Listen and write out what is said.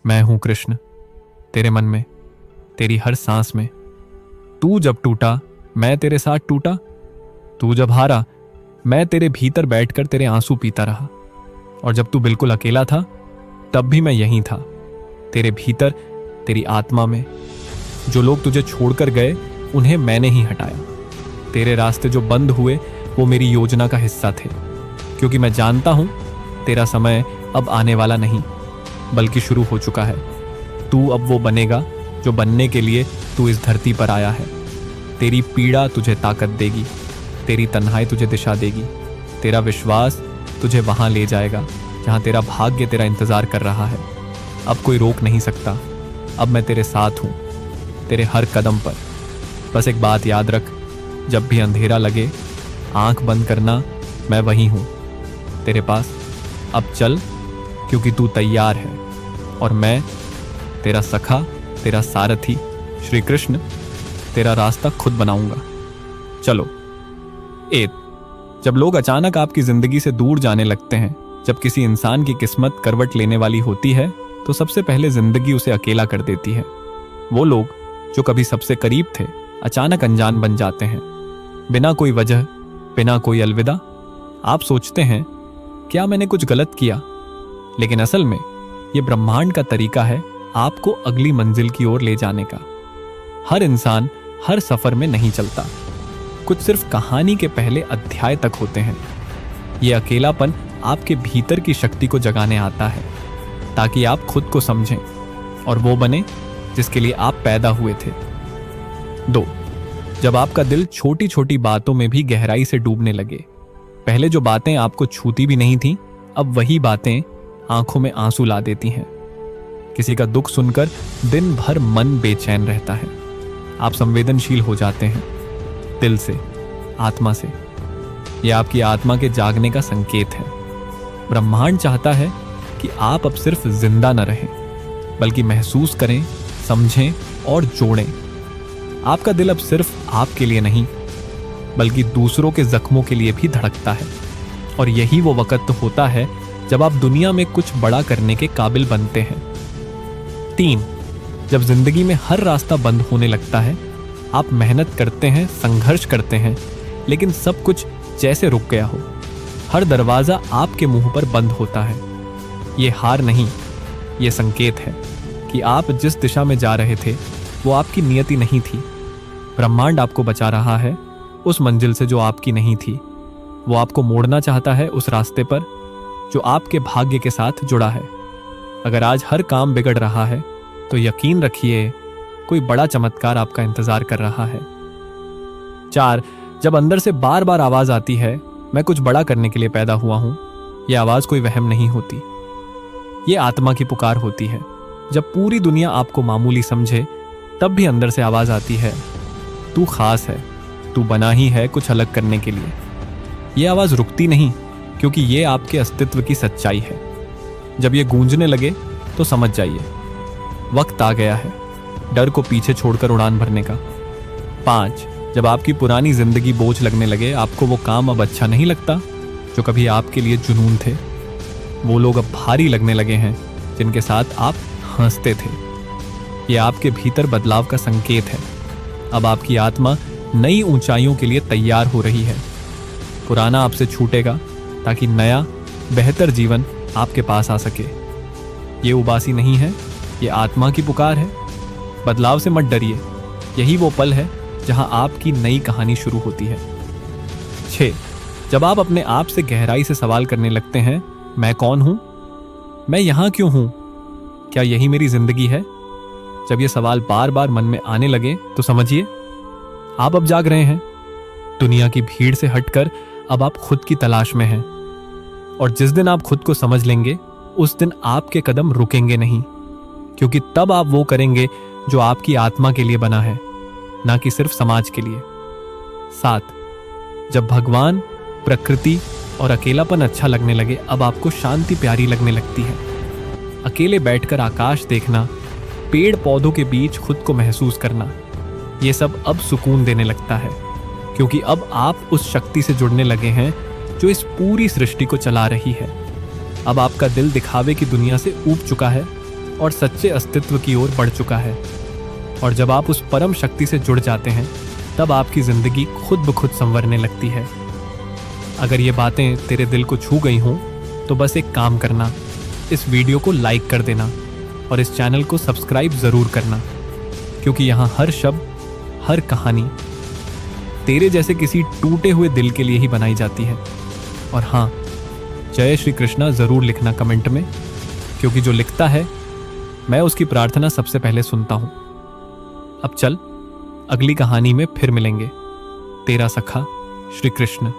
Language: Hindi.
मैं हूं कृष्ण, तेरे मन में, तेरी हर सांस में। तू जब टूटा मैं तेरे साथ टूटा, तू जब हारा मैं तेरे भीतर बैठकर तेरे आंसू पीता रहा। और जब तू बिल्कुल अकेला था तब भी मैं यहीं था, तेरे भीतर, तेरी आत्मा में। जो लोग तुझे छोड़कर गए उन्हें मैंने ही हटाया। तेरे रास्ते जो बंद हुए वो मेरी योजना का हिस्सा थे, क्योंकि मैं जानता हूं तेरा समय अब आने वाला नहीं बल्कि शुरू हो चुका है। तू अब वो बनेगा जो बनने के लिए तू इस धरती पर आया है। तेरी पीड़ा तुझे ताकत देगी, तेरी तन्हाई तुझे दिशा देगी, तेरा विश्वास तुझे वहां ले जाएगा जहां तेरा भाग्य तेरा इंतजार कर रहा है। अब कोई रोक नहीं सकता। अब मैं तेरे साथ हूं, तेरे हर कदम पर। बस एक बात याद रख, जब भी अंधेरा लगे आंख बंद करना, मैं वहीं हूं तेरे पास। अब चल, क्योंकि तू तैयार है और मैं तेरा सखा, तेरा सारथी श्री कृष्ण तेरा रास्ता खुद बनाऊंगा। चलो। 8, जब लोग अचानक आपकी जिंदगी से दूर जाने लगते हैं, जब किसी इंसान की किस्मत करवट लेने वाली होती है तो सबसे पहले जिंदगी उसे अकेला कर देती है। वो लोग जो कभी सबसे करीब थे अचानक अनजान बन जाते हैं, बिना कोई वजह, बिना कोई अलविदा। आप सोचते हैं क्या मैंने कुछ गलत किया, लेकिन असल में ये ब्रह्मांड का तरीका है आपको अगली मंजिल की ओर ले जाने का। हर इंसान हर सफर में नहीं चलता, कुछ सिर्फ कहानी के पहले अध्याय तक होते हैं। ये अकेलापन आपके भीतर की शक्ति को जगाने आता है, ताकि आप खुद को समझें और वो बने जिसके लिए आप पैदा हुए थे। 2, जब आपका दिल छोटी छोटी बातों में भी गहराई से डूबने लगे। पहले जो बातें आपको छूती भी नहीं थीं, अब वही बातें आंखों में आंसू ला देती हैं। किसी का दुख सुनकर दिन भर मन बेचैन रहता है। आप संवेदनशील हो जाते हैं, दिल से, आत्मा से। यह आपकी आत्मा के जागने का संकेत है। ब्रह्मांड चाहता है कि आप अब सिर्फ जिंदा न रहें, बल्कि महसूस करें, समझें और जोड़ें। आपका दिल अब सिर्फ आपके लिए नहीं, बल्कि दूसरों के जख्मों के लिए भी धड़कता है। और यही वो वक्त होता है जब आप दुनिया में कुछ बड़ा करने के काबिल बनते हैं। 3, जब जिंदगी में हर रास्ता बंद होने लगता है, आप मेहनत करते हैं, संघर्ष करते हैं, लेकिन सब कुछ जैसे रुक गया हो। हर दरवाजा आपके मुंह पर बंद होता है। ये हार नहीं, ये संकेत है कि आप जिस दिशा में जा रहे थे वो आपकी नियति नहीं थी। ब्रह्मांड आपको बचा रहा है उस मंजिल से जो आपकी नहीं थी। वो आपको मोड़ना चाहता है उस रास्ते पर जो आपके भाग्य के साथ जुड़ा है। अगर आज हर काम बिगड़ रहा है तो यकीन रखिए कोई बड़ा चमत्कार आपका इंतजार कर रहा है। 4, जब अंदर से बार बार आवाज आती है मैं कुछ बड़ा करने के लिए पैदा हुआ हूं, यह आवाज कोई वहम नहीं होती, ये आत्मा की पुकार होती है। जब पूरी दुनिया आपको मामूली समझे तब भी अंदर से आवाज आती है, तू खास है, तू बना ही है कुछ अलग करने के लिए। यह आवाज रुकती नहीं, क्योंकि यह आपके अस्तित्व की सच्चाई है। जब यह गूंजने लगे तो समझ जाइए वक्त आ गया है डर को पीछे छोड़कर उड़ान भरने का। 5, जब आपकी पुरानी जिंदगी बोझ लगने लगे, आपको वो काम अब अच्छा नहीं लगता जो कभी आपके लिए जुनून थे। वो लोग अब भारी लगने लगे हैं जिनके साथ आप हंसते थे। ये आपके भीतर बदलाव का संकेत है। अब आपकी आत्मा नई ऊंचाइयों के लिए तैयार हो रही है। पुराना आपसे छूटेगा ताकि नया, बेहतर जीवन आपके पास आ सके। ये उबासी नहीं है, ये आत्मा की पुकार है। बदलाव से मत डरिए, यही वो पल है जहां आपकी नई कहानी शुरू होती है। 6, जब आप अपने आप से गहराई से सवाल करने लगते हैं, मैं कौन हूं, मैं यहां क्यों हूं, क्या यही मेरी जिंदगी है? जब ये सवाल बार बार मन में आने लगे तो समझिए आप अब जाग रहे हैं। दुनिया की भीड़ से हटकर अब आप खुद की तलाश में हैं। और जिस दिन आप खुद को समझ लेंगे उस दिन आपके कदम रुकेंगे नहीं, क्योंकि तब आप वो करेंगे जो आपकी आत्मा के लिए बना है, ना कि सिर्फ समाज के लिए। 7, जब भगवान, प्रकृति और अकेलापन अच्छा लगने लगे, अब आपको शांति प्यारी लगने लगती है। अकेले बैठकर आकाश देखना, पेड़ पौधों के बीच खुद को महसूस करना, ये सब अब सुकून देने लगता है, क्योंकि अब आप उस शक्ति से जुड़ने लगे हैं जो इस पूरी सृष्टि को चला रही है। अब आपका दिल दिखावे की दुनिया से ऊब चुका है और सच्चे अस्तित्व की ओर बढ़ चुका है। और जब आप उस परम शक्ति से जुड़ जाते हैं, तब आपकी जिंदगी खुद ब खुद संवरने लगती है। अगर ये बातें तेरे दिल को छू गई हों, तो बस एक काम करना, इस वीडियो को लाइक कर देना और इस चैनल को सब्सक्राइब जरूर करना, क्योंकि यहाँ हर शब्द, हर कहानी तेरे जैसे किसी टूटे हुए दिल के लिए ही बनाई जाती है। और हाँ, जय श्री कृष्णा जरूर लिखना कमेंट में, क्योंकि जो लिखता है मैं उसकी प्रार्थना सबसे पहले सुनता हूं। अब चल, अगली कहानी में फिर मिलेंगे। तेरा सखा श्री कृष्ण।